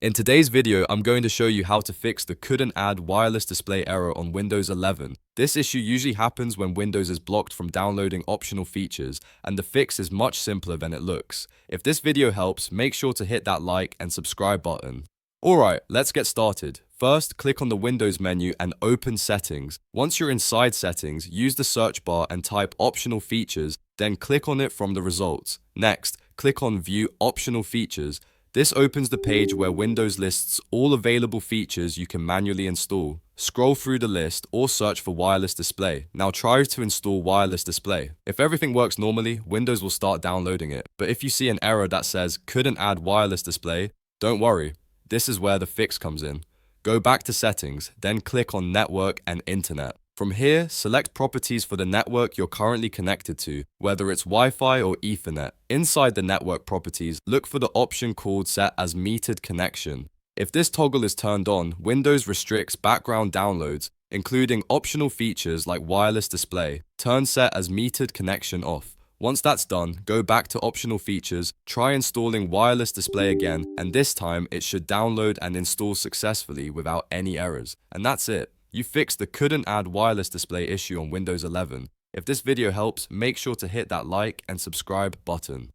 In today's video, I'm going to show you how to fix the couldn't add wireless display error on Windows 11. This issue usually happens when Windows is blocked from downloading optional features, and the fix is much simpler than it looks. If this video helps, make sure to hit that like and subscribe button. Alright, let's get started. First, click on the Windows menu and open Settings. Once you're inside Settings, use the search bar and type Optional Features, then click on it from the results. Next, click on View Optional Features. This opens the page where Windows lists all available features you can manually install. Scroll through the list or search for wireless display. Now try to install wireless display. If everything works normally, Windows will start downloading it. But if you see an error that says couldn't add wireless display, don't worry. This is where the fix comes in. Go back to Settings, then click on Network and Internet. From here, select properties for the network you're currently connected to, whether it's Wi-Fi or Ethernet. Inside the network properties, look for the option called Set as Metered Connection. If this toggle is turned on, Windows restricts background downloads, including optional features like wireless display. Turn Set as Metered Connection off. Once that's done, go back to optional features, try installing wireless display again, and this time it should download and install successfully without any errors. And that's it. You fixed the couldn't add wireless display issue on Windows 11. If this video helps, make sure to hit that like and subscribe button.